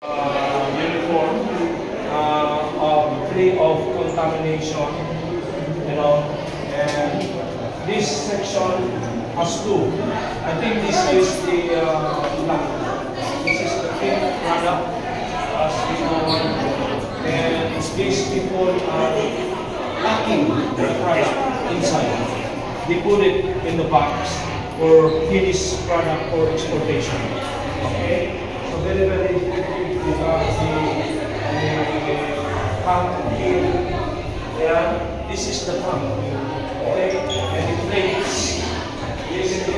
uniform free of contamination, you know, and this section has two. I think this is the this is the fifth product as before, and these people are packing the product inside. They put it in the box for finished product for exportation. Okay, so very effective because the pump here, yeah, this is the pump. Okay, and it plates. This is the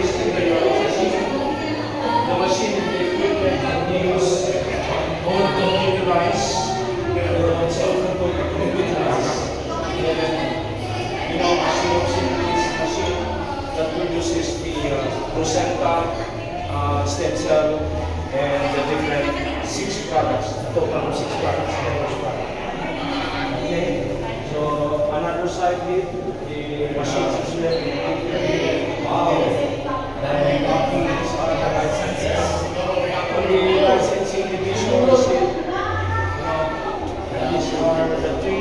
machine, the equipment is all computerized. It's all computerized. And you know, as you have seen, this machine that produces the placenta, stem cell, and the different 6 products, a total of 6 products. Okay, so another side here, the machines is there. Wow. And these are the licenses. For the licensing division, you see, these are the 3.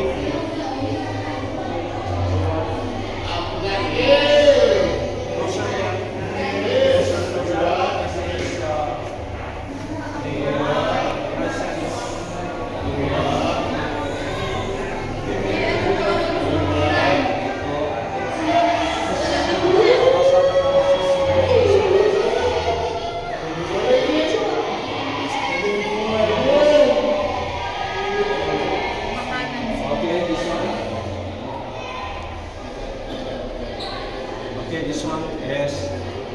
Okay, this one is,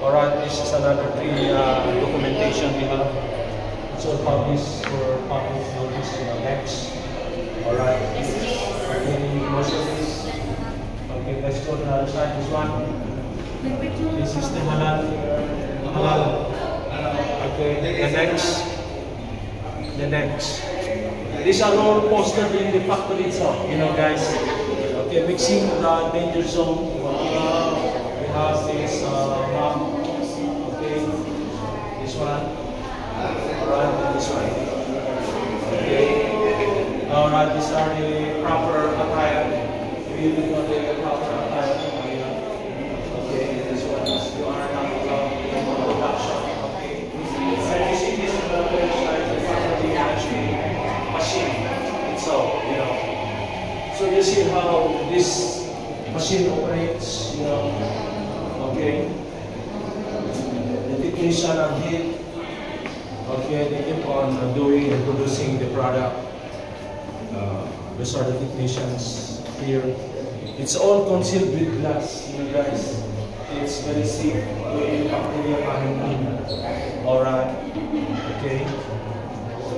alright, this is another 3 documentation we have. It's all published for public notice next. Alright. Okay, most of this. Okay, let's go to the other side. This one. This is the halal. Halal. Okay, the next. The next. These are all posted in the factory itself, you know, guys. Okay, mixing the danger zone. We have this map. Okay, this one. Alright, and this one. Okay. Alright, these are the proper attire. We look at the proper attire. Okay, this one is you are not allowed in production. Okay. And you see this on the website, the factory machine itself, you know. So you see how this machine operates, you know. Okay. The technician are here. Okay, they keep on doing and producing the product. Those are the technicians here. It's all concealed with glass, you know, guys. It's very safe. Bacteria coming in. Alright. Okay. So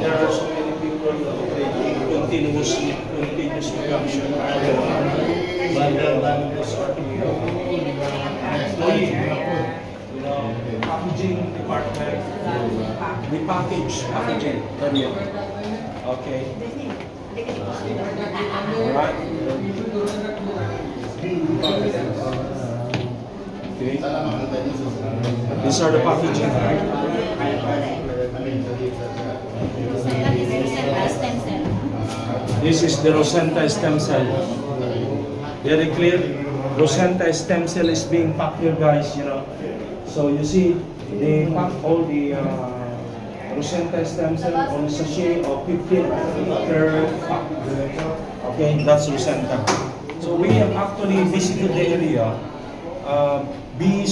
there are so many people operating continuous production. But those are the employee. Packaging department, the packaging, okay. Alright. Okay. These are the packaging. This is the Rosenta stem cell. Very clear. Rosenta stem cell is being packed here, guys, you know. So you see, they pack all the Rosenta stem cell on a sachet of 15 per pack. Okay, that's Rosenta. So we have actually visited the area. We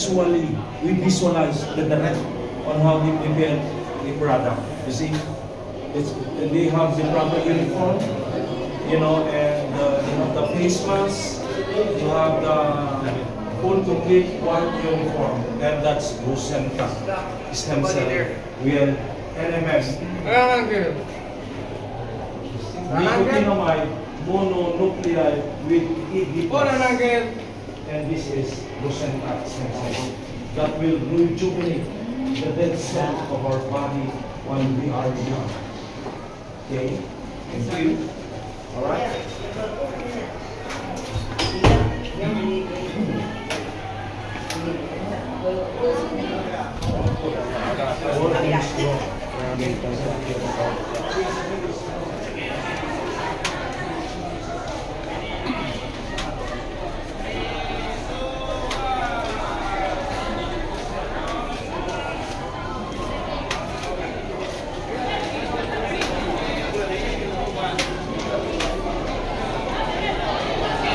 visualize the direct on how they prepare the product. You see, they have the proper uniform, you know, and you have the face mask. You have the full complete white uniform, and that's Rosenta stem cell with NMS. Nicotinamide mononucleotide with ED+. And this is Rosenta stem cell that will rejuvenate the dead cell of our body when we are young. Okay? Thank you. Alright? All things wrong. Maraming transaction.